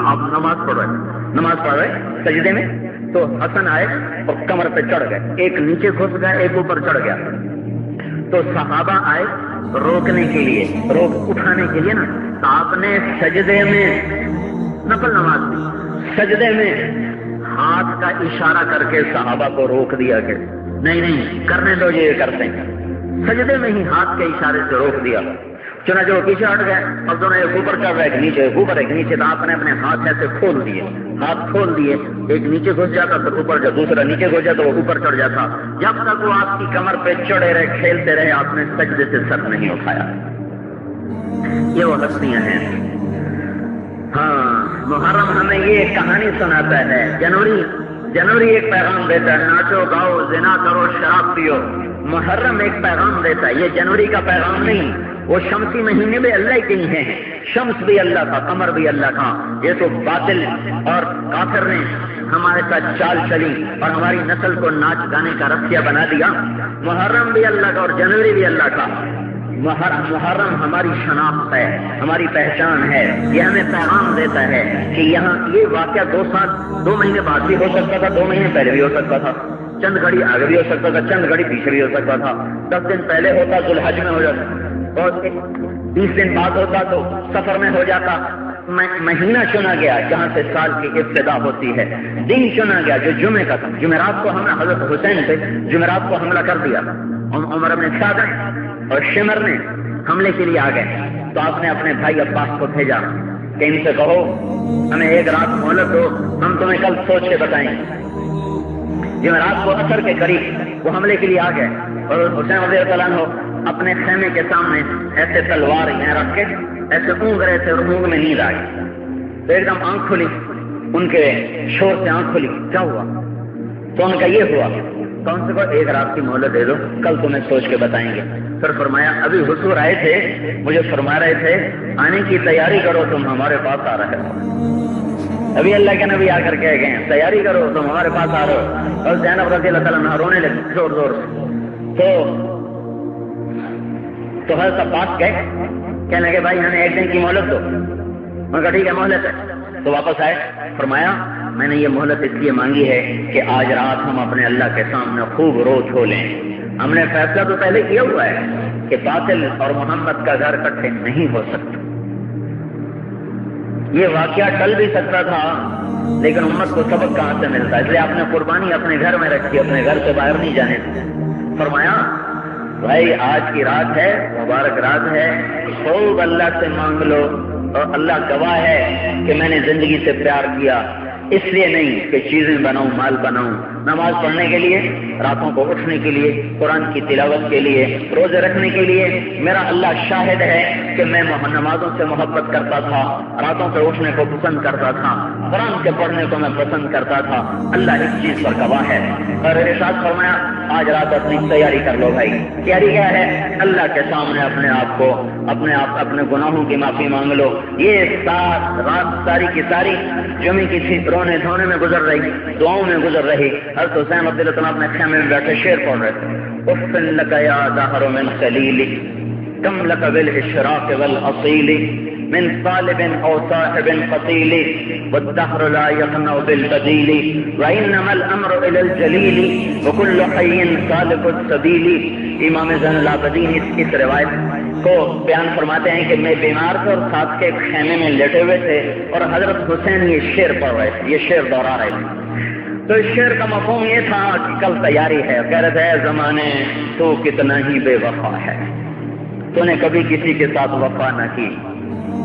آپ نماز پڑھ رہے سجدے میں، تو حسن آئے اور کمر پہ چڑھ گئے، ایک نیچے گھس گیا ایک اوپر چڑھ گیا، تو صحابہ آئے روکنے کے لیے، روک اٹھانے کے لیے نا، تو آپ نے سجدے میں، نفل نماز میں سجدے میں ہاتھ کا اشارہ کر کے صحابہ کو روک دیا کہ نہیں کرنے دو، یہ کرتے ہیں، سجدے میں ہی ہاتھ کے اشارے سے روک دیا۔ چنانچہ وہ پیچھے ہٹ گئے اور دونوں ایک اوپر چڑھ رہے، ایک نیچے، ایک اوپر ایک نیچے، تو آپ نے اپنے ہاتھ ایسے کھول دیے، ہاتھ کھول دیے، ایک نیچے گھس جاتا تو اوپر جا، دوسرا نیچے گھس جاتا وہ اوپر چڑھ جاتا، جب تک وہ آپ کی کمر پہ چڑھے رہے، کھیلتے رہے، آپ نے سجدے سے سر نہیں اٹھایا۔ یہ وہ ہستیاں ہیں۔ ہاں، محرم ہمیں یہ کہانی سناتا ہے، جنوری ایک پیغام دیتا ہے، ناچو گاؤ زنا کرو شراب پیو۔ محرم ایک پیغام دیتا ہے، یہ جنوری کا پیغام نہیں۔ وہ شمسی مہینے بھی اللہ کے ہی ہیں، شمس بھی اللہ کا، قمر بھی اللہ کا۔ یہ تو باطل اور کافر نے ہمارے ساتھ چال چلی اور ہماری نسل کو ناچ گانے کا رسیا بنا دیا۔ محرم بھی اللہ کا اور جنوری بھی اللہ کا۔ محرم ہماری شناخت ہے، ہماری پہچان ہے، یہ ہمیں پیغام دیتا ہے کہ یہاں یہ واقعہ 2 مہینے بعد بھی ہو سکتا تھا، 2 مہینے پہلے بھی ہو سکتا تھا، چند گھڑی آگے بھی ہو سکتا تھا، چند گھڑی پیچھے بھی ہو سکتا تھا، 10 دن پہلے ہوتا ذوالحج میں ہو جاتا، اور 20 دن بعد ہوتا تو سفر میں ہو جاتا۔ مہینہ چنا گیا جہاں سے سال کی ابتدا ہوتی ہے، دن چنا گیا جو جمعے کا تھا۔ جمعرات کو ہم نے حضرت حسین سے جمعرات کو حملہ کر دیا، عمر بن سعد اور شمر نے حملے کے لیے آ گئے، تو آپ نے اپنے بھائی عباس کو بھیجا کہ ان سے کہو ہمیں ایک رات مہلت دو، ہم تمہیں کل سوچ کے بتائیں گے۔ جمعرات کو عصر کے قریب وہ حملے کے لیے آ گئے، اور حسین رضی اللہ عنہ اپنے خیمے کے سامنے ایسے تلوار یہاں رکھ کے ایسے اونگ رہے تھے، اور اونگ میں نیند آئی، تو ایک دم آنکھ کھلی، ان کے شور سے آنکھ کھلی، کیا ہوا؟ تو ان کا یہ ہوا، کون سے کو ایک رات کی مہلت دے دو، کل تمہیں سوچ کے بتائیں گے۔ پھر فرمایا ابھی حضور آئے تھے، مجھے فرما رہے تھے آنے کی تیاری کرو، تم ہمارے پاس آ رہے ہو۔ ابھی اللہ کے نبی آ کر کہہ گئے ہیں تیاری کرو، تم ہمارے پاس آ رہے ہو۔ اور زینب رضی اللہ تعالیٰ عنہا رونے لگی زور زور سے، تو حضرت عباس کہنے لگے بھائی ہمیں ایک دن کی مہلت دو۔ میں کہا ٹھیک ہے مہلت ہے۔ تو واپس آئے، فرمایا میں نے یہ مہلت اس لیے مانگی ہے کہ آج رات ہم اپنے اللہ کے سامنے خوب رو دھو لیں۔ ہم نے فیصلہ تو پہلے کیا ہوا ہے کہ باطل اور محمد کا گھر اکٹھے نہیں ہو سکتا۔ یہ واقعہ ٹل بھی سکتا تھا، لیکن امت کو سبق کہاں سے ملتا ہے؟ اس لیے آپ نے قربانی اپنے گھر میں رکھی، اپنے گھر سے باہر نہیں جانے۔ فرمایا بھائی آج کی رات ہے، مبارک رات ہے، خوب اللہ سے مانگ لو، اور اللہ گواہ ہے کہ میں نے زندگی سے پیار کیا، اس لیے نہیں کہ چیزیں بناؤں، مال بناؤں، نماز پڑھنے کے لیے، راتوں کو اٹھنے کے لیے، قرآن کی تلاوت کے لیے، روزے رکھنے کے لیے۔ میرا اللہ شاہد ہے کہ میں نمازوں سے محبت کرتا تھا، راتوں سے اٹھنے کو پسند کرتا تھا، قرآن کے پڑھنے کو میں پسند کرتا تھا، اللہ اس چیز پر گواہ ہے۔ اور ارشاد فرمایا آج رات اپنی تیاری کر لو بھائی۔ تیاری کیا ہے؟ اللہ کے سامنے اپنے آپ کو، اپنے گناہوں کی معافی مانگ لو۔ یہ رات ساری کی ساری جمعے کی تھی، رونے دھونے میں گزر رہی، دعاؤں میں گزر رہی۔ حضرت حسین رضی اللہ عنہ اپنے خیمے میں بیٹھے شعر پڑھ رہے تھے، اف لک یا دہر من خلیل کم لک بالاشراق والاصیل من طالب او صاحب قتیل والدهر لا يقنع بالبدیل وانما الامر الى الجلیل وكل حی سالک السبیل۔ امام زین العابدین اس روایت کو بیان فرماتے ہیں کہ میں بیمار تھا اور ساتھ کے خیمے میں لیٹے ہوئے تھے، اور حضرت حسین یہ شعر پڑھ رہے تھے، یہ شعر دوہرا رہے تھے۔ تو اس شعر کا مفہوم یہ تھا کہ کل تیاری ہے، کہہ رہے تھے زمانے تو کتنا ہی بے وفا ہے، تو نے کبھی کسی کے ساتھ وفا نہ کی،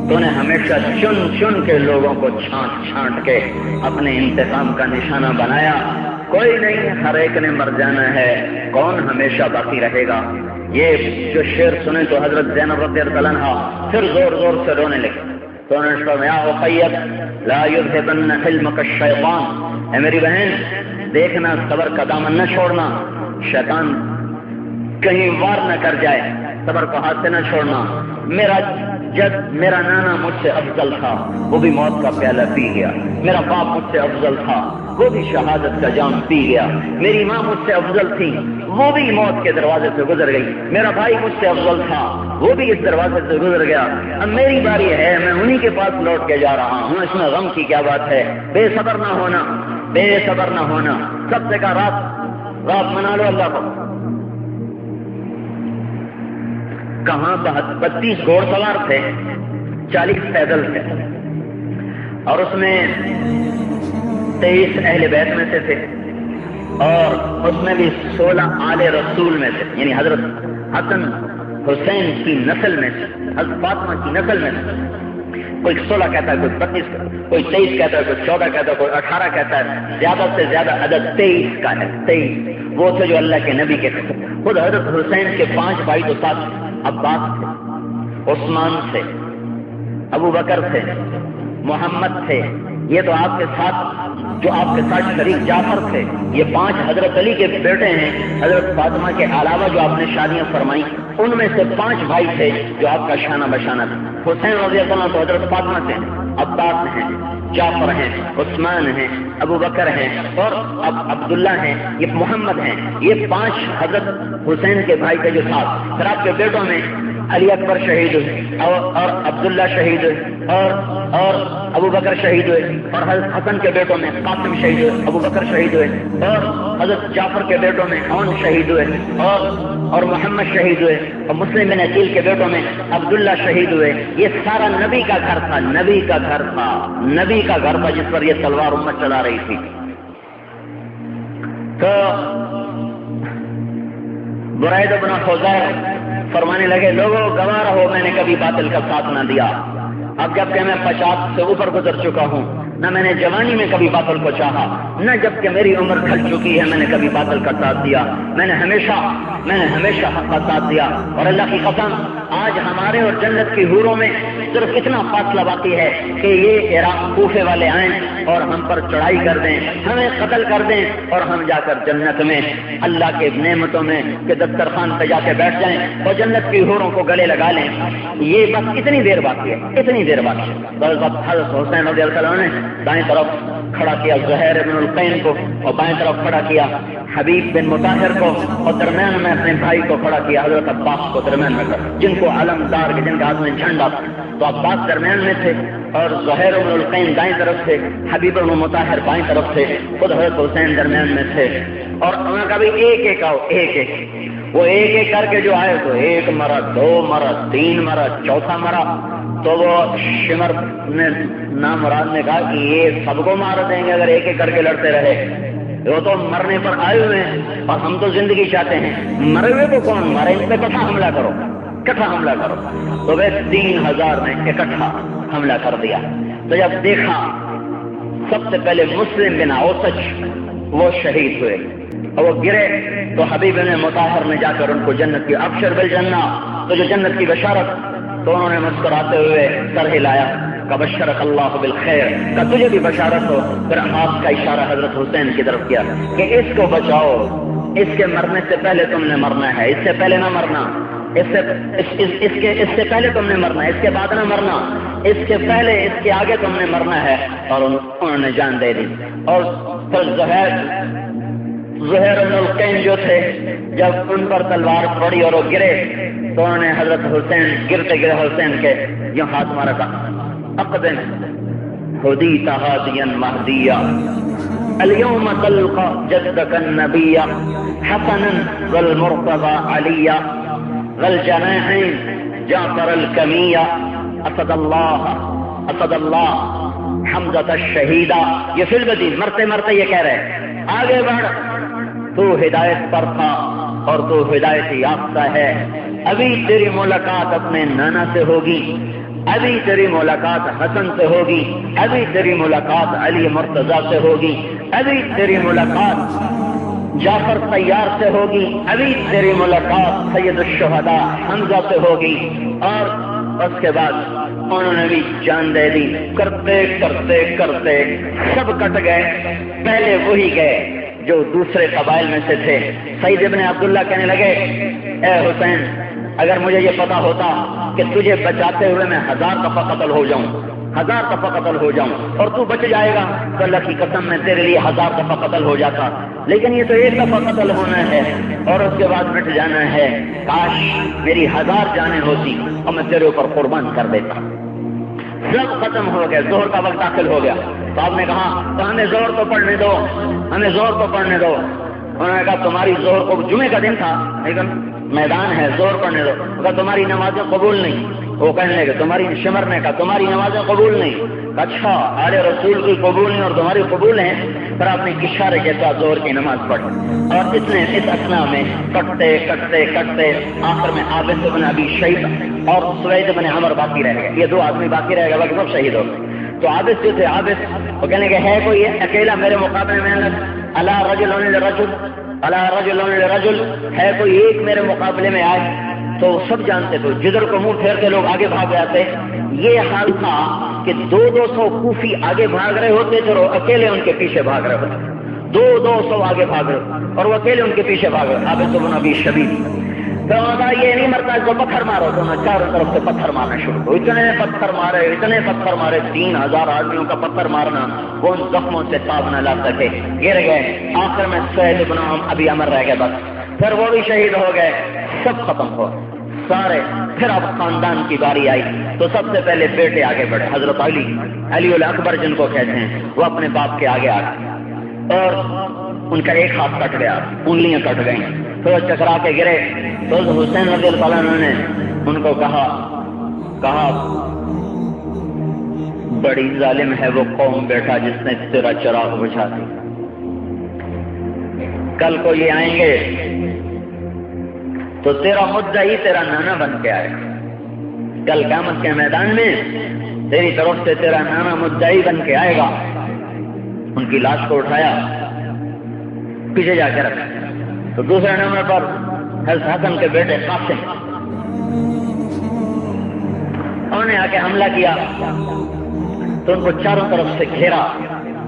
تو نے ہمیشہ چن چن کے لوگوں کو چھانٹ چھانٹ کے اپنے انتقام کا نشانہ بنایا۔ کوئی نہیں، ہر ایک نے مر جانا ہے، کون ہمیشہ باقی رہے گا۔ یہ جو شعر سنے تو حضرت زینب رضی اللہ عنہا پھر زور زور سے رونے لگے۔ تو انہوں نے فرمایا اخیت لا یذهبن حلمک الشیطان، اے میری بہن دیکھنا صبر کا دامن نہ چھوڑنا، شیطان کہیں وار نہ کر جائے، صبر کو ہاتھ سے نہ چھوڑنا۔ میرا نانا مجھ سے افضل تھا، وہ بھی موت کا پیالہ پی گیا۔ میرا باپ مجھ سے افضل تھا، وہ بھی شہادت کا جام پی گیا۔ میری ماں مجھ سے افضل تھی، وہ بھی موت کے دروازے سے گزر گئی، میرا بھائی مجھ سے افضل تھا، وہ بھی اس دروازے سے گزر گیا، اب میری باری ہے، میں انہی کے پاس لوٹ کے جا رہا ہوں، اس میں غم کی کیا بات ہے، بے صبر نہ ہونا، بے صبر نہ ہونا۔ سب سے کہا رات منا لو اللہ کو۔ کہاں 32 گھوڑ سوار تھے، 40 پیدل تھے، اور اس میں 23 اہل بیت میں سے تھے، اور اس میں بھی 16 آل رسول میں سے، یعنی حضرت حسن حسین کی نسل میں سے، حضرت فاطمہ کی نسل میں سے۔ کوئی 16 کہتا ہے، کوئی 32، کوئی 23 کہتا ہے، کوئی 14 کہتا ہے، کوئی 18 کہتا ہے، زیادہ سے زیادہ عدد 23 کا ہے۔ 23 وہ تھے جو اللہ کے نبی کے تھے۔ خود حضرت حسین کے 5 بھائی تو ساتھ، عباس تھے، عثمان تھے، ابو بکر تھے، محمد تھے، یہ تو آپ کے ساتھ جو آپ کے ساتھ شریک جعفر تھے، یہ 5 حضرت علی کے بیٹے ہیں۔ حضرت فاطمہ کے علاوہ جو آپ نے شادیاں فرمائی، ان میں سے 5 بھائی تھے جو آپ کا شانہ بشانہ تھے۔ حسین رضی اللہ عنہ تو حضرت فاطمہ سے، عباس ہیں، جعفر ہیں، عثمان ہیں، ابو بکر ہیں، اور عبداللہ ہیں، یہ محمد ہیں، یہ 5 حضرت حسین کے بھائی تھے جو ساتھ۔ پھر آپ کے بیٹوں میں علی اکبر شہید ہوئے، اور عبداللہ شہید ہوئے، اور ابو بکر شہید ہوئے، اور حضرت حسن کے بیٹوں میں قاسم شہید ہوئے، ابو بکر شہید ہوئے، اور حضرت جعفر کے بیٹوں میں عون شہید ہوئے، اور محمد شہید ہوئے، اور مسلم بن عقیل کے بیٹوں میں عبداللہ شہید ہوئے۔ یہ سارا نبی کا گھر تھا، نبی کا گھر تھا، نبی کا گھر تھا، جس پر یہ تلوار امت چلا رہی تھی۔ تو برید بن حذیر فرمانے لگے، لوگوں گواہ رہو، میں نے کبھی باطل کا ساتھ نہ دیا۔ اب جب کہ میں 50 سے اوپر گزر چکا ہوں، نہ میں نے جوانی میں کبھی باطل کو چاہا، نہ جب کہ میری عمر ڈھل چکی ہے میں نے کبھی باطل کا ساتھ دیا۔ میں نے ہمیشہ حق کا ساتھ دیا، اور اللہ کی قسم آج ہمارے اور جنت کی حوروں میں صرف اتنا فاصلہ باقی ہے کہ یہ عراق کوفے والے آئیں اور ہم پر چڑھائی کر دیں، ہمیں قتل کر دیں، اور ہم جا کر جنت میں اللہ کے نعمتوں میں کہ دسترخوان پہ جا کے بیٹھ جائیں اور جنت کی حوروں کو گلے لگا لیں۔ یہ بس اتنی دیر باقی ہے، اتنی دیر باقی ہے۔ حضرت حسین رضی اللہ عنہ نے دائیں طرف کھڑا کیا زہیر بن القین کو، اور بائیں طرف کھڑا کیا حبیب بن مطہر کو، اور درمیان میں اپنے بھائی کو کھڑا کیا حضرت عباس کو درمیان میں کر، جن کو علمدار کے جن کے ہاتھ میں جھنڈا تھا۔ تو عباس درمیان میں تھے، اور زہیر بن القین دائیں طرف تھے، حبیب بن مطہر بائیں طرف تھے، خود حضرت حسین درمیان میں تھے۔ اور انہوں نے کہا بھی ایک آؤ، ایک وہ ایک کر کے جو آئے تو 1 مرا، 2 مرا، 3 مرا، چوتھا مرا، تو وہ شمر نے نامراد نے کہا کہ یہ سب کو مار دیں گے اگر ایک کر کے لڑتے رہے، وہ تو مرنے پر آئے ہوئے ہیں اور ہم تو زندگی چاہتے ہیں، مرے ہوئے کو کون مارے، ان پہ کٹھا حملہ کرو، کٹھا حملہ کرو۔ تو وہ 3000 نے اکٹھا حملہ کر دیا۔ تو جب دیکھا سب سے پہلے مسلم بن اوسج وہ شہید ہوئے اور وہ گرے، تو حبیب بن مطہر نے جا کر ان کو جنت کی ابشر بالجنہ، تو جو جنت کی بشارت، تو انہوں نے مسکراتے ہوئے سر ہلایا کہ بشرک اللہ بالخیر، کہ تجھے بھی بشارت ہو۔ پھر ہاتھ کا اشارہ حضرت حسین کی طرف کیا کہ اس کو بچاؤ، اس کے مرنے سے پہلے تم نے مرنا ہے، اس سے پہلے نہ مرنا، اس سے پہلے تم نے مرنا ہے، اس کے بعد نہ مرنا، اس کے پہلے اس کے آگے تم نے مرنا ہے۔ اور انہوں نے جان دے دی۔ اور پھر زہیر بن القین جو تھے، جب ان پر تلوار پڑی اور وہ گرے، تو انہوں نے حضرت حسین گرتے حسین کے یوں ہاتھ مارا تھا، اقدم ہدیت ہادیا مہدیا اليوم تلقى جدك النبي حسنا والمرتضى عليا والجناحين جعفر الكمية اسد اللہ حمزة الشہیدہ۔ یہ فی البدی مرتے مرتے یہ کہہ رہے آگے بڑھ، تو ہدایت پر تھا اور تو ہدایت یافتہ ہے، ابھی تیری ملاقات اپنے نانا سے ہوگی، ابھی تیری ملاقات حسن سے ہوگی، ابھی تیری ملاقات علی مرتضیٰ سے ہوگی، ابھی تیری ملاقات جعفر طیار سے ہوگی، ابھی تیری ملاقات سید الشہداء حمزہ سے ہوگی۔ اور اس کے بعد انہوں نے بھی جان دے دی۔ کرتے کرتے کرتے سب کٹ گئے، پہلے وہی گئے جو دوسرے قبائل میں سے تھے۔ سعید ابن عبداللہ کہنے لگے، اے حسین، اگر مجھے یہ پتا ہوتا کہ تجھے بچاتے ہوئے میں 1000 دفعہ قتل ہو جاؤں، 1000 دفعہ قتل ہو جاؤں اور تو بچ جائے گا تو اللہ کی قسم میں تیرے لیے 1000 دفعہ قتل ہو جاتا، لیکن یہ تو 1 دفعہ قتل ہونا ہے اور اس کے بعد مٹ جانا ہے، کاش میری 1000 جانیں ہوتی اور میں تیرے اوپر قربان کر دیتا۔ سب ختم ہو گئے، ظہر کا وقت داخل ہو گیا تو آپ نے کہا تو ہمیں زہر تو پڑھنے دو، ہمیں زہر تو پڑھنے دو۔ انہوں نے کہا تمہاری زہر کو، جمعے کا دن تھا لیکن میدان ہے، زہر پڑھنے دو۔ کہا تمہاری نمازیں قبول نہیں۔ وہ کہنے لگے تمہاری شمر نے کہا تمہاری نمازیں قبول نہیں۔ اچھا آل رسول کی قبول نہیں اور تمہاری قبول ہیں؟ پھر آپ نے اشارے کے ساتھ زہر کی نماز پڑھی اور اس نے اس اثنا میں کٹتے کٹتے کٹتے آخر میں عابد بن ابی شیبہ اور سوید بن عمر باقی رہ گئے، یہ 2 آدمی باقی رہ گئے، باقی سب شہید ہو گئے۔ تو عابد جو تھے، عابد وہ کہنے کہ ہے کوئی اکیلا میرے مقابلے میں، الا رجل لرجل، الا رجل لرجل، ہے کوئی ایک میرے مقابلے میں آئے؟ تو سب جانتے تھے، جدھر کو منہ پھیرتے لوگ آگے بھاگ جاتے۔ یہ حال تھا کہ 200 کوفی آگے بھاگ رہے ہوتے تھے اور وہ اکیلے ان کے پیچھے بھاگ رہے ہوتے، 200 آگے بھاگ رہے اور وہ اکیلے ان کے پیچھے بھاگ رہے۔ عابد بن ابی شبیب تو یہ نہیں مرتا، اس کو پتھر مارو۔ تو انہوں نے چاروں طرف سے پتھر مارنا شروع کیا، اتنے پتھر مارے 3000 آدمیوں کا پتھر مارنا، وہ ان زخموں سے تاب نہ لا سکے، گر گئے۔ آخر میں سہیل بن ابی عمر رہ گئے بس، پھر وہ بھی شہید ہو گئے، سب ختم ہو سارے۔ پھر اب خاندان کی باری آئی تو سب سے پہلے بیٹے آگے بڑھے، حضرت علی الاکبر جن کو کہتے ہیں، وہ اپنے باپ کے آگے آ گئے اور ان کا ایک ہاتھ کٹ گیا، انگلیاں کٹ گئیں، پھر وہ چکرا کے گرے تو حسین رضی اللہ عنہ نے ان کو کہا بڑی ظالم ہے وہ قوم بیٹا جس نے تیرا چراغ بجھا دی، کل کو یہ آئیں گے تو تیرا مدعی تیرا نانا بن کے آئے گا، کل قیامت کے میدان میں تیری طرف سے تیرا نانا مدعی بن کے آئے گا۔ ان کی لاش کو اٹھایا، پیچھے جا کے رکھا، تو دوسرے نمبر پر حسن کے بیٹے قاسم، انہوں نے آ کے حملہ کیا تو ان کو چاروں طرف سے گھیرا۔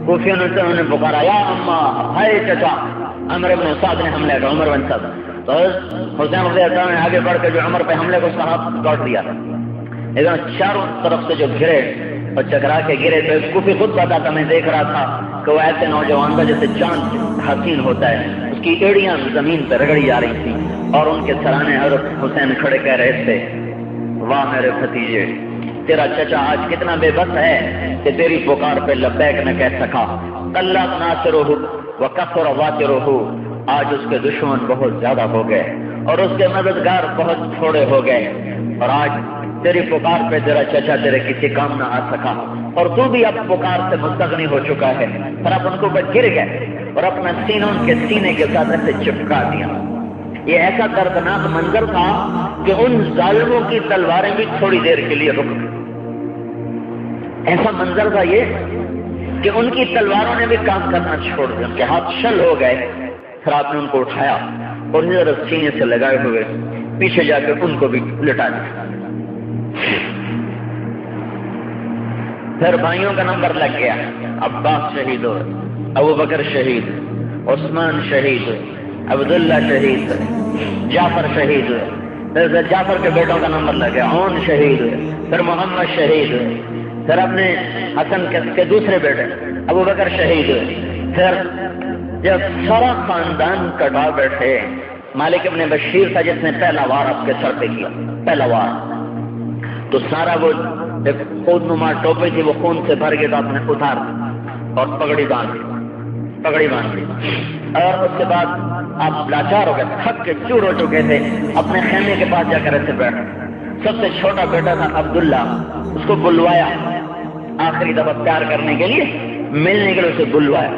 کوفیوں نے انہوں نے پکارا یا اماں، ہائے چچا۔ عمر بن سعد نے حملہ کیا، عمر بن سعد، تو حسین رضی اللہ عنہ نے آگے بڑھ کے جو عمر پہ حملے کو صاحب توڑ دیا، لیکن چاروں طرف سے جو گھرے اور چکرا کے گرے تو کوفی خود بتاتا، میں دیکھ رہا تھا کہ وہ ایسے نوجوان تھا جیسے چاند حسین ہوتا ہے، اس کی ایڑیاں زمین پہ رگڑی جا رہی تھی اور ان کے سرانے حضرت حسین کھڑے کہہ رہے تھے واہ میرے بھتیجے، تیرا چچا آج کتنا بے بس ہے کہ تیری پکار پہ لبیک نہ کہہ سکا۔ قلت ناصرہ وکثر واصرہ، آج اس کے دشمن بہت زیادہ ہو گئے اور اس کے مددگار بہت تھوڑے ہو گئے، اور آج تیری پکار پہ تیرا چچا تیرے کسی کام نہ آ سکا اور تو بھی اب پکار سے مستغنی ہو چکا ہے۔ پر اب ان کو گر گئے اور اپنا سینہ ان کے سینے کے ساتھ ایسے چپکا دیا۔ یہ ایسا دردناک منظر تھا کہ ان ظالموں کی تلواریں بھی تھوڑی دیر کے لیے رک گئی۔ ایسا منظر تھا یہ کہ ان کی تلواروں نے بھی کام کرنا چھوڑ دیا، ان کے ہاتھ شل ہو گئے۔ پھر آپ نے ان کو اٹھایا اور ادھر سینے سے لگائے ہوئے پیچھے جا کے ان کو بھی لٹا دیا۔ پھر بھائیوں کا نمبر لگ گیا، عباس شہید ہوئے، ابو بکر شہید، عثمان شہید ہوئے، عبداللہ شہید ہوئے، جعفر شہید ہوئے، پھر جعفر کے بیٹوں کا نمبر لگ گیا، عون شہید ہوئے، پھر محمد شہید ہوئے، پھر اپنے حسن کے دوسرے بیٹے ابو بکر شہید ہوئے۔ پھر جب سارا خاندان کٹا بیٹھے، مالک ابن بشیر تھا جس نے پہلا وار آپ کے سر پہ کیا، پہلا وار، تو سارا وہ ایک خود نما ٹوپی تھی وہ خون سے بھر گئی تو آپ نے اتار اور پگڑی باندھ دی، اور اس کے بعد آپ لاچار ہو گئے، تھک کے چور ہو چکے تھے، اپنے خیمے کے پاس جا کر ایسے بیٹھے۔ سب سے چھوٹا بیٹا تھا عبداللہ، اس کو بلوایا آخری دفعہ پیار کرنے کے لیے، ملنے کے لیے اسے بلوایا۔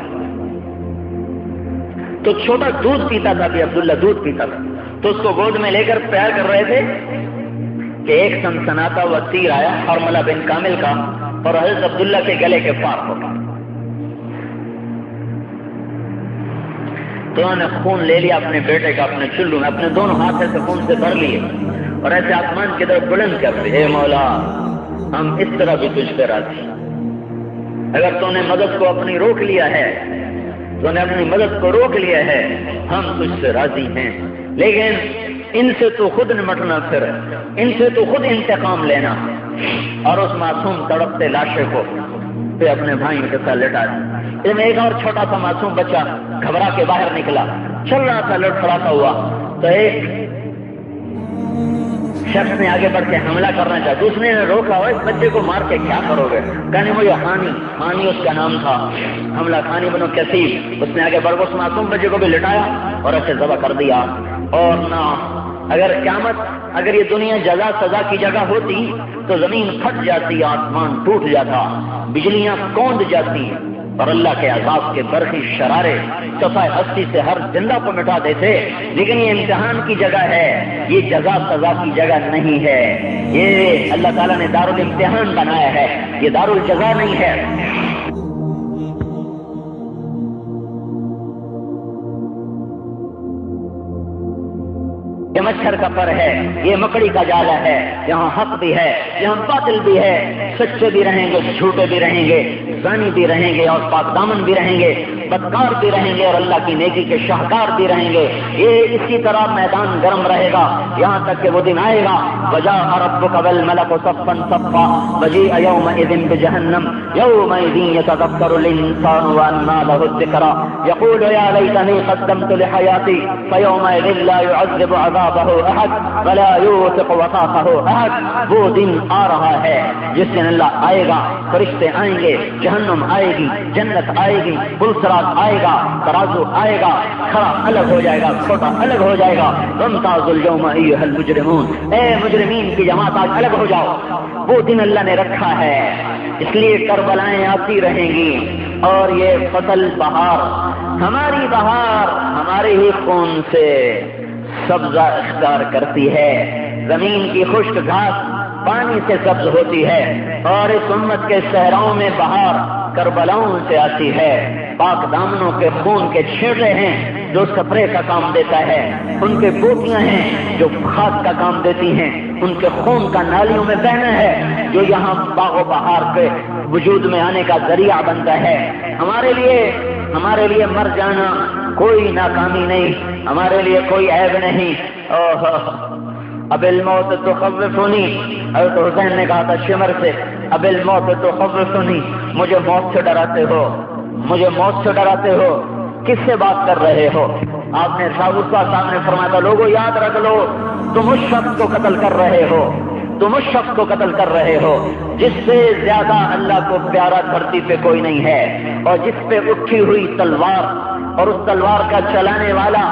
تو چھوٹا دودھ پیتا تھا، بھی عبداللہ دودھ پیتا تھا، تو اس کو گود میں لے کر پیار کر رہے تھے کہ ایک سنسناتا ہوا تیر آیا حرملہ بن کامل کا اور حضرت عبداللہ کے گلے کے پار ہو گیا۔ تو انہوں نے خون لے لیا اپنے بیٹے کا، اپنے چلو میں اپنے دونوں ہاتھ سے خون سے بھر لیے اور ایسے آسمان کی طرف بلند کر دے، اے مولا ہم اس طرح بھی تجھ پہ راضی، اگر تو نے مدد کو اپنی روک لیا ہے، تو نے اپنی مدد کو روک لیا ہے، ہم تجھ سے راضی ہیں، لیکن ان سے تو خود نمٹنا، پھر ان سے تو خود انتقام لینا، اور اس معصوم تڑپتے لاشے کو پہ اپنے بھائیوں کے ساتھ لٹا دیا۔ اس میں ایک اور چھوٹا سا معصوم بچہ گھبرا کے باہر نکلا، چل رہا تھا لڑکھڑاتا ہوا، تو ایک شخص نے آگے بڑھ کے حملہ کرنا چاہا، دوسرے نے روکا، اس بچے کو مار کے کیا کرو گے؟ کہنے مجھے ہانی اس کا نام تھا، حملہ خانی بنو کثیر، اس نے آگے بڑھ کے اس معصوم بچے کو بھی لٹایا اور اسے ذبح کر دیا۔ اور نہ اگر قیامت، اگر یہ دنیا جزا سزا کی جگہ ہوتی تو زمین پھٹ جاتی، آسمان ٹوٹ جاتا، بجلیاں کوند جاتی اور اللہ کے عذاب کے برقی شرارے صفحہ ہستی سے ہر زندہ کو مٹا دیتے۔ لیکن یہ امتحان کی جگہ ہے، یہ جزا سزا کی جگہ نہیں ہے، یہ اللہ تعالیٰ نے دارالامتحان بنایا ہے، یہ دارالجزا نہیں ہے۔ یہ مچھر کا پر ہے، یہ مکڑی کا جالا ہے، یہاں حق بھی ہے، یہاں باطل بھی ہے، سچے بھی رہیں گے، جھوٹے بھی رہیں گے، زانی بھی رہیں گے اور پاک دامن بھی رہیں گے، بدکار بھی رہیں گے اور اللہ کی نیکی کے شاہکار بھی رہیں گے۔ یہ اسی طرح میدان گرم رہے گا یہاں تک کہ وہ دن آئے گا، وجاء ربک والملک صفا صفا وجیء یومئذ بجہنم یومئذ یتذکر الانسان وانى له الذکری یقول یا لیتنی قدمت لحیاتی فیومئذ لا يعذب عذابہ احد ولا یوثق وثاقہ احد۔ وہ دن آ رہا ہے جس دن اللہ آئے گا، فرشتے آئیں گے، جہنم آئے گی، جنت آئے گی، پلسرات آئے گا، ترازو آئے گا، کھڑا الگ ہو جائے گا، چھوٹا الگ ہو جائے گا۔ وامتازوا اليوم ایھا المجرمون، اے مجرمین کی جماعت آج الگ ہو جاؤ۔ وہ دن اللہ نے رکھا ہے، اس لیے کربلائیں آتی رہیں گی اور یہ فصل بہار، ہماری بہار ہمارے ہی خون سے سبزہ اختیار کرتی ہے، زمین کی خشک گھاس پانی سے سبز ہوتی ہے اور اس امت کے صحراؤں میں بہار کربلاؤں سے آتی ہے۔ پاک دامنوں کے خون کے چھیڑے ہیں جو سپرے کا کام دیتا ہے، ان کے بوٹیاں ہیں جو کھاد کا کام دیتی ہیں، ان کے خون کا نالیوں میں بہنا ہے جو یہاں باغ و بہار کے وجود میں آنے کا ذریعہ بنتا ہے۔ ہمارے لیے مر جانا کوئی ناکامی نہیں، ہمارے لیے کوئی عیب نہیں۔ اب الموت تخوفنی، حضرت حسین نے کہا تھا شمر سے، اب الموت تخوفنی، مجھے موت سے ڈراتے ہو، مجھے موت سے ڈراتے ہو، کس سے بات کر رہے ہو؟ آپ نے صاحب نے فرمایا تھا لوگوں یاد رکھ لو، تم اس شخص کو قتل کر رہے ہو، تم اس شخص کو قتل کر رہے ہو جس سے زیادہ اللہ کو پیارا دھرتی پہ کوئی نہیں ہے، اور جس پہ اٹھی ہوئی تلوار اور اس تلوار کا چلانے والا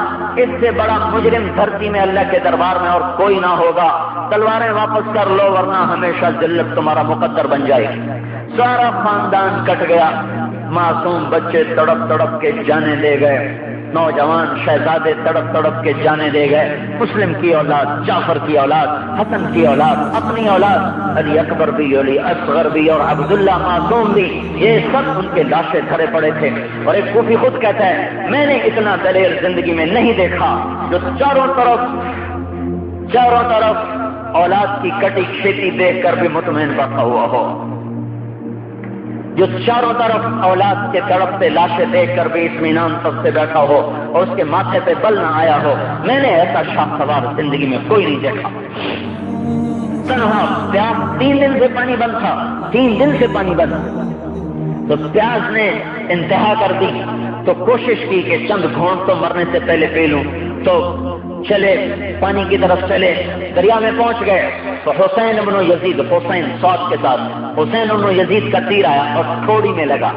اس سے بڑا مجرم دھرتی میں اللہ کے دربار میں اور کوئی نہ ہوگا۔ تلواریں واپس کر لو ورنہ ہمیشہ ذلت تمہارا مقدر بن جائے گی۔ سارا خاندان کٹ گیا، معصوم بچے تڑپ تڑپ کے جانے دے گئے، نوجوان شہزادے تڑپ تڑپ کے جانے دے گئے، مسلم کی اولاد، جعفر کی اولاد، حسن کی اولاد، اپنی اولاد، علی اکبر بھی، علی اصغر بھی اور عبداللہ معصوم بھی، یہ سب ان کے لاشیں دھرے پڑے تھے۔ اور ایک صوفی خود کہتا ہے میں نے اتنا دلیر زندگی میں نہیں دیکھا جو چاروں طرف اولاد کی کٹی کھیتی دیکھ کر بھی مطمئن بیٹھا ہوا ہو، جو چاروں طرف اولاد کے تڑپتے لاشیں دیکھ کر بھی اطمینان سب سے بیٹھا ہو اور اس کے ماتھے پہ بل نہ آیا ہو۔ میں نے ایسا شاہ سوار زندگی میں کوئی نہیں دیکھا۔ تنہا پیاس 3 دن سے پانی بند تھا، 3 دن سے پانی بند، تو پیاس نے انتہا کر دی تو کوشش کی کہ چند گھونٹ تو مرنے سے پہلے پی لوں، تو چلے پانی کی طرف چلے، دریا میں پہنچ گئے تو حسین بن یزید، حسین صاد کے ساتھ حسین بن یزید کا تیر آیا اور تھوڑی میں لگا،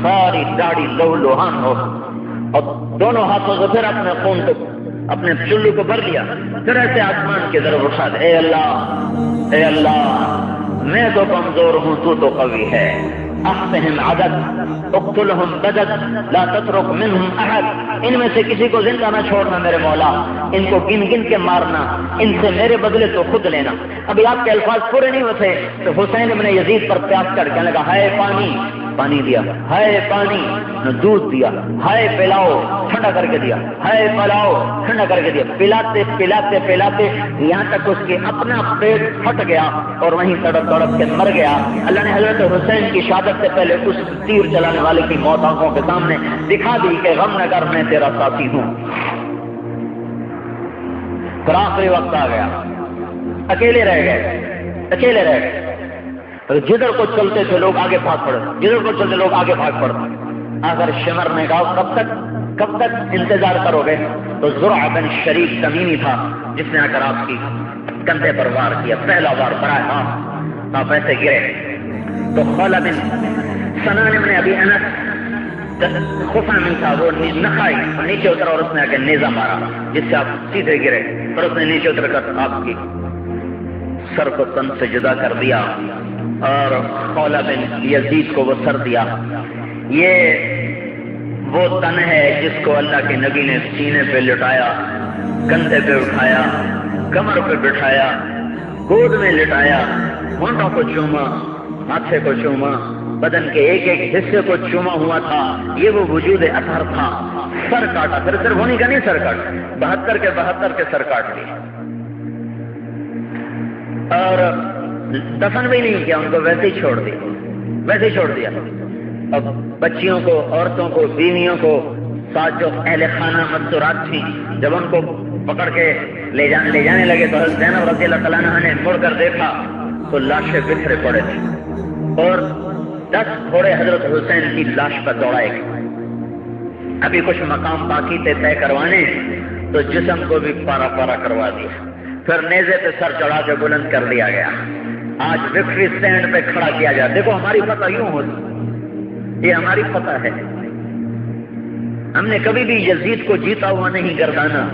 ساری داڑھی لہو لوہان ہو، اور دونوں ہاتھوں سے پھر اپنے خون کو، اپنے چلو کو بھر لیا، پھر ایسے آسمان کی طرف اٹھا دے، اے اللہ میں تو کمزور ہوں، تو قوی ہے، احصهم عدد اقتلهم بدد لا تترك منهم احد، ان میں سے کسی کو زندہ نہ چھوڑنا میرے مولا، ان کو گن گن کے مارنا، ان سے میرے بدلے تو خود لینا۔ ابھی آپ کے الفاظ پورے نہیں ہوتے تو حسین ابن یزید پر پیاس چڑھ کے لگا، ہائے پانی، پانی دیا، ہائے پانی، دودھ دیا، ہائے پلاؤ، ٹھنڈا کر کے دیا، ہائے پلاؤ، ٹھنڈا کر کے دیا، پلاتے پلاتے پلاتے یہاں تک اس کے اپنا پیٹ پھٹ گیا اور وہیں تڑپ تڑپ کے مر گیا۔ اللہ نے حضرت حسین کی شہادت سے پہلے اس تیر چلانے والے کی موت آنکھوں کے سامنے دکھا دی کہ غم نہ کر، میں تیرا ساتھی ہوں۔ پھر آخری وقت آ گیا، اکیلے رہ گئے، اکیلے رہ گئے. تو جدھر کو چلتے تھے لوگ آگے بھاگ پڑے, جدھر کو چلتے لوگ آگے بھاگ پڑتے. اگر شمر نے کہا کب تک انتظار کرو گے؟ تو زرع بن شریک تمیمی تھا جس نے آ کر آپ کی کندھے پر وار کیا, پہلا وار براہ راست آپ ایسے گرے. تو خولہ بن سنان ابن ابی انس خفا میں تھا, وہ نخائی نیچے اترا اور اس نے آ کے نیزہ مارا جس سے آپ سیدھے گرے, اور اس نے نیچے اتر کر آپ کی سر کو تن سے جدا کر دیا اور خولہ بن یزید کو وہ سر دیا. یہ وہ تن ہے جس کو اللہ کے نبی نے سینے پہ لٹایا, کندھے پہ اٹھایا, کمر پہ بٹھایا, گود میں لٹایا, ہونٹوں کو چوما, ماتھے کو چوما, بدن کے ایک ایک حصے کو چوما ہوا تھا. یہ وہ وجود اطہر تھا. سر کاٹا, پھر صرف ہونی کا نہیں سر کاٹا, 72 کے سر کاٹ لیے اور دفن بھی نہیں کیا, ان کو ویسے ہی چھوڑ دیا. اب بچیوں کو, عورتوں کو, بیویوں کو, ساتھ جو اہل خانہ مستورات تھیں, جب ان کو پکڑ کے لے جانے لگے تو حضرت زینب رضی اللہ تعالیٰ عنہ نے مڑ کر دیکھا تو لاشیں بکھرے پڑے تھے اور 10 گھوڑے حضرت حسین کی لاش پر دوڑائے گئے. ابھی کچھ مقام باقی تھے طے کروانے, تو جسم کو بھی پارا پارا کروا دیا, پھر نیزے پہ سر چڑھا کے بلند کر دیا گیا. آج وکٹری اسٹینڈ پہ کھڑا کیا جائے. دیکھو ہماری فتح یوں ہوتی, یہ ہماری فتح ہے. ہم نے کبھی بھی یزید کو جیتا ہوا نہیں گردانا,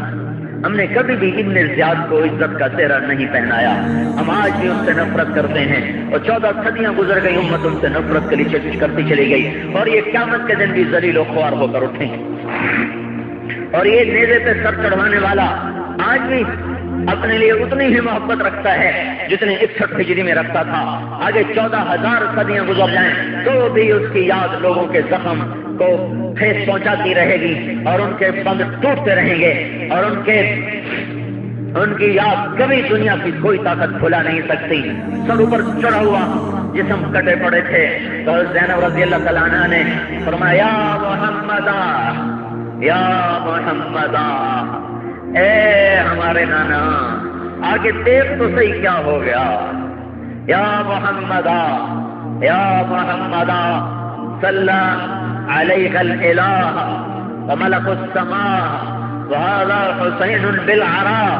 ہم نے کبھی بھی ابن زیاد کو عزت کا چہرہ نہیں پہنایا. ہم آج بھی ان سے نفرت کرتے ہیں اور 14 صدیاں گزر گئی, امت ان سے نفرت کے لیے کرتی چلی گئی اور یہ قیامت کے دن بھی ذلیل و خوار ہو کر اٹھیں. اور یہ نیزے پہ سر چڑھوانے والا آج بھی اپنے لیے اتنی ہی محبت رکھتا ہے جتنے 61 ہجری میں رکھتا تھا. آگے 14,000 صدیاں گزر جائیں تو بھی اس کی یاد لوگوں کے زخم کو ٹھیس پہنچاتی رہے گی اور ان کے بند ٹوٹتے رہیں گے اور ان کی یاد کبھی دنیا کی کوئی طاقت بھلا نہیں سکتی. سر اوپر چڑھا ہوا, جسم کٹے پڑے تھے. تو زینب رضی اللہ تعالیٰ عنہ نے فرمایا یا محمد, اے ہمارے نانا, آگے دیکھ تو صحیح کیا ہو گیا. یا محمد صلی علیہ الالہ وملک السماء وهذا حسین بالعراء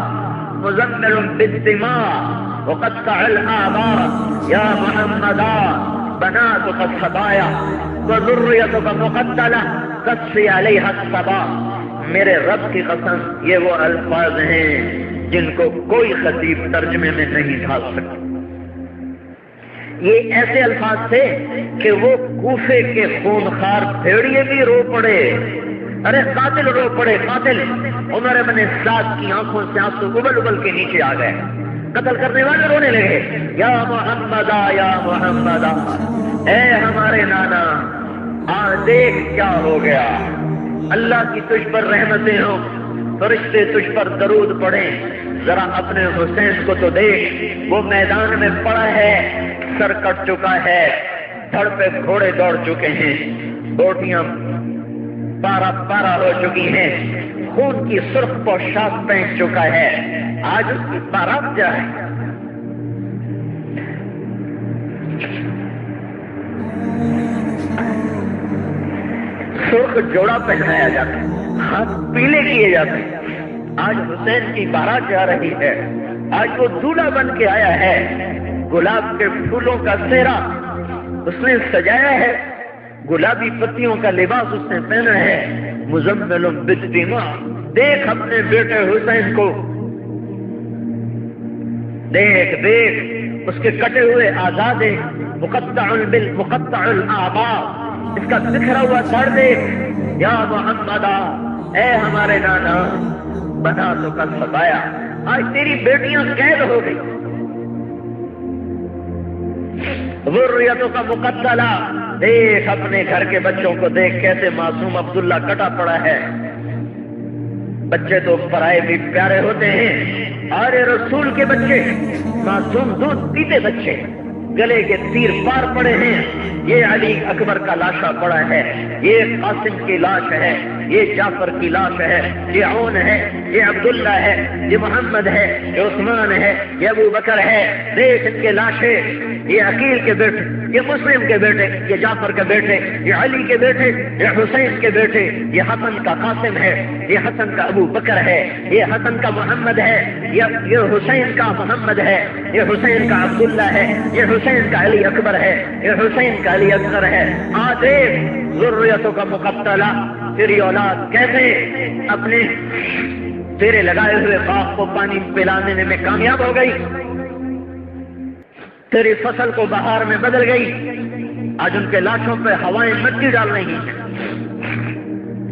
مزمل بالدماء وقطع الآباء یا محمد بناتك الصبايا وذريتك مقتلة تسفي عليها الصبا. میرے رب کی قسم, یہ وہ الفاظ ہیں جن کو کوئی خطیب ترجمے میں نہیں ڈھال سکتا. یہ ایسے الفاظ تھے کہ وہ کوفے کے خونخوار بھیڑیے بھی رو پڑے. ارے قاتل رو پڑے, قاتل. عمر بن سعد کی آنکھوں سے آنسو ابل کے نیچے آ گئے. قتل کرنے والے رونے لگے, یا محمد, اے ہمارے نانا, دیکھ کیا ہو گیا. اللہ کی تجھ پر رحمتیں ہوں, فرشتے تجھ پر درود پڑھیں. ذرا اپنے حسین کو تو دیکھ, وہ میدان میں پڑا ہے, سر کٹ چکا ہے, دھڑ پہ گھوڑے دوڑ چکے ہیں, بوٹیاں پارا ہو چکی ہیں, خون کی سرخ پوشاک پہن چکا ہے. آج اس کی بارات جائے. سرخ جوڑا پہنایا جاتا ہے, ہاتھ پیلے کیے جاتے ہیں. آج حسین کی بارات جا رہی ہے. آج وہ دولہا بن کے آیا ہے, گلاب کے پھولوں کا سہرا اس نے سجایا ہے, گلابی پتیوں کا لباس اس نے پہنا ہے. مزمل بالدماء, دیکھ اپنے بیٹے حسین کو, دیکھ اس کے کٹے ہوئے اعضاء دیکھ. مقطع الاعضاء, اس کا بکھرا ہوا سر دیکھ. یا محمد, اے ہمارے نانا, بنا تو کل ستایا. آج تیری بیٹیاں قید ہو گئی. ذریتوں کا مقتلہ, دیکھ اپنے گھر کے بچوں کو دیکھ, کیسے معصوم عبداللہ کٹا پڑا ہے. بچے تو پرائے بھی پیارے ہوتے ہیں, ارے رسول کے بچے, معصوم دودھ پیتے بچے, گلے کے تیر پار پڑے ہیں، یہ علی اکبر کا لاشا پڑا ہے، یہ قاسم کی لاش ہے، یہ جعفر کی لاش ہے، یہ عون ہے، یہ عبداللہ ہے، یہ محمد ہے، یہ عثمان ہے، یہ ابو بکر ہے، دیکھ ان کے لاشیں، یہ عقیل کے بیٹے، یہ مسلم کے بیٹے، یہ جعفر کے بیٹے، یہ علی کے بیٹے، یہ حسین کے بیٹے، یہ حسن کا قاسم ہے، یہ حسن کا ابو بکر ہے، یہ حسن کا محمد ہے، یہ حسین کا محمد ہے، یہ حسین کا عبداللہ ہے، یہ حسین کا علی اکبر ہے، یہ حسین کا علی اکبر ہے۔ آج ذریتوں کا مقتلہ، تیری اولاد کیسے اپنے تیرے لگائے ہوئے باغ کو پانی پلانے میں کامیاب ہو گئی، تیری فصل کو بہار میں بدل گئی، آج ان کے لاشوں پہ ہوائیں مٹی ڈال رہی ہیں۔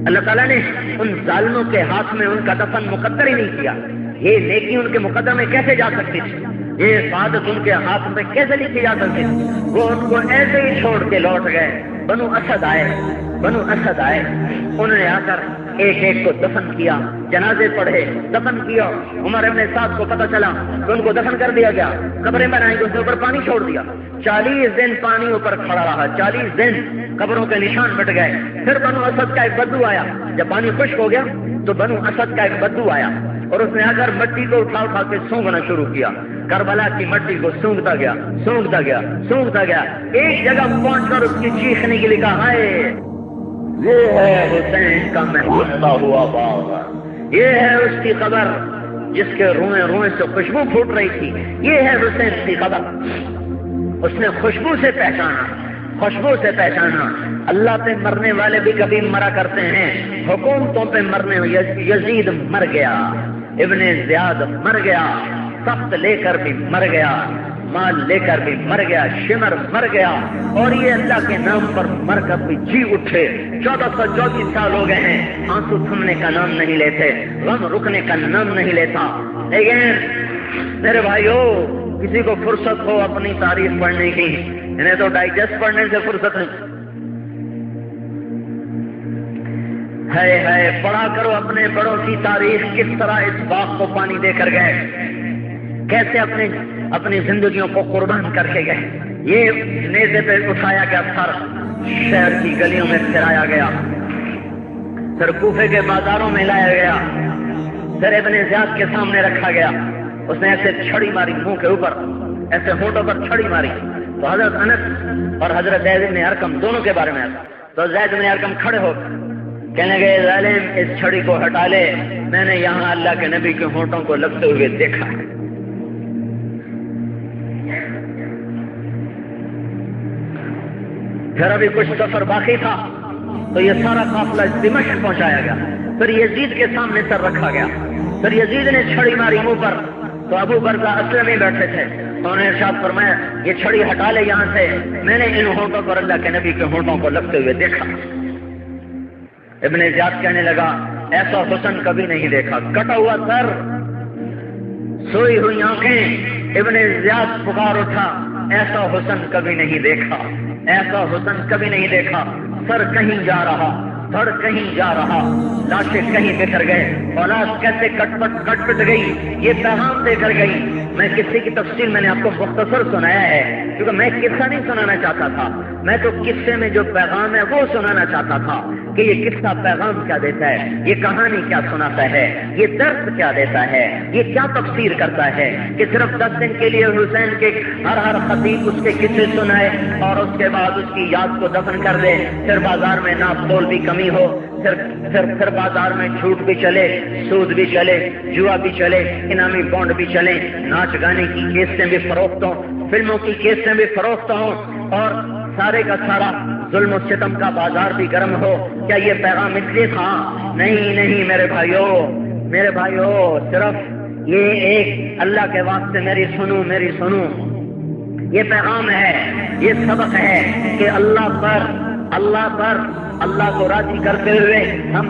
اللہ تعالیٰ نے ان ظالموں کے ہاتھ میں ان کا دفن مقدر ہی نہیں کیا، یہ نیکی ان کے مقدر میں کیسے جا سکتی تھی، یہ سعادت ان کے ہاتھ میں کیسے لکھی جا سکتی تھی؟ وہ ان کو ایسے ہی چھوڑ کے لوٹ گئے۔ بنو اسد آئے، انہوں نے آ کر ایک ایک کو دفن کیا، جنازے پڑھے، دفن کیا۔ عمر ابن سعد کو پتہ چلا کہ ان کو دفن کر دیا گیا، قبریں بنائیں گے، اس کے اوپر پانی چھوڑ دیا، 40 دن پانی اوپر کھڑا رہا، 40 دن قبروں کے نشان مٹ گئے۔ پھر بنو اسد کا ایک بدو آیا، جب پانی خشک ہو گیا تو بنو اسد کا ایک بدو آیا اور اس نے آ کر مٹی کو اٹھا کے سونگنا شروع کیا، کربلا کی مٹی کو سونگتا گیا، ایک جگہ پہنچ کر اس کی چیخ نکلی، کہا ہے یہ ہے حسین کا محبوبہ ہوا باغ، یہ ہے اس کی قبر جس کے روئیں سے خوشبو پھوٹ رہی تھی، یہ ہے حسین کی قبر۔ اس نے خوشبو سے پہچانا۔ اللہ پہ مرنے والے بھی کبھی مرا کرتے ہیں، حکومتوں پہ مرنے، یزید مر گیا، ابن زیاد مر گیا، سخت لے کر بھی مر گیا، مال لے کر بھی مر گیا، شمر مر گیا، اور یہ اللہ کے نام پر مر کر بھی جی اٹھے۔ 1434 سال ہو گئے ہیں، آنسو تھمنے کا نام نہیں لیتے، غم رکنے کا نام نہیں لیتا۔ لیکن میرے بھائیو، کسی کو فرصت ہو اپنی تاریخ پڑھنے کی، انہیں تو ڈائجسٹ پڑھنے سے فرصت نہیں ہے۔ پڑھا کرو اپنے بڑوں کی تاریخ، کس طرح اس باغ کو پانی دے کر گئے، کیسے اپنی زندگیوں کو قربان کر کے گئے۔ یہ نیزے پہ اٹھایا گیا سر، شہر کی گلیوں میں پھرایا گیا، پھر کوفے کے بازاروں میں لایا گیا، پھر ابن زیاد کے سامنے رکھا گیا۔ اس نے ایسے چھڑی ماری منہ کے اوپر، ایسے ہونٹوں پر چھڑی ماری، تو حضرت انس اور حضرت زید بن ارقم دونوں کے بارے میں آتا، تو زید بن ارقم کھڑے ہو کہنے لگے، ظالم اس چھڑی کو ہٹا لے، میں نے یہاں اللہ کے نبی کے ہونٹوں کو لگتے ہوئے دیکھا ہے۔ پھر ابھی کچھ سفر باقی تھا تو یہ سارا قافلہ دمشق پہنچایا گیا، پھر یزید کے سامنے سر رکھا گیا، پھر یزید نے چھڑی ماری منہ پر، تو ابو برزہ اسلمی بیٹھے تھے، انہوں نے ارشاد فرمایا یہ چھڑی ہٹا لے یہاں سے، میں نے ان ہونٹوں پر اللہ کے نبی کے ہونٹوں کو لگتے ہوئے دیکھا۔ ابن زیاد کہنے لگا ایسا حسن کبھی نہیں دیکھا، کٹا ہوا سر، سوئی ہوئی آنکھیں۔ ابن زیاد پکار اٹھا، ایسا حسن کبھی نہیں دیکھا، ایسا حسن کبھی نہیں دیکھا۔ سر کہیں جا رہا، دھڑ کہیں جا رہا، لاشیں کہیں بکھر گئے، اولاد کیسے کٹ پٹ گئی، یہ پیغام دے کر گئی۔ میں قصے کی تفصیل میں نے آپ کو مختصر سنایا ہے، کیونکہ میں قصہ نہیں سنانا چاہتا تھا، میں تو قصے میں جو پیغام ہے وہ سنانا چاہتا تھا کہ یہ قصہ پیغام کیا دیتا ہے، یہ کہانی کیا سناتا ہے، یہ درس کیا دیتا ہے، یہ کیا تفسیر کرتا ہے کہ صرف 10 دن کے لیے حسین کے ہر خطیب اس کے قصے سنائے اور اس کے بعد اس کی یاد کو دفن کر دے، پھر بازار میں ناپ تول بھی کمی ہو، پھر بازار میں جھوٹ بھی چلے، سود بھی چلے، جوا بھی چلے، انعامی بانڈ بھی چلے، ناچ گانے کی کیسٹیں بھی فروخت ہوں، فلموں کی کیسٹیں بھی فروخت ہوں، اور سارے کا سارا ظلم و ستم کا بازار بھی گرم ہو۔ کیا یہ پیغام اس لیے تھا؟ نہیں میرے بھائیوں، صرف یہ ایک اللہ کے واسطے میری سنو، یہ پیغام ہے، یہ سبق ہے کہ اللہ کو راضی کرتے ہوئے ہم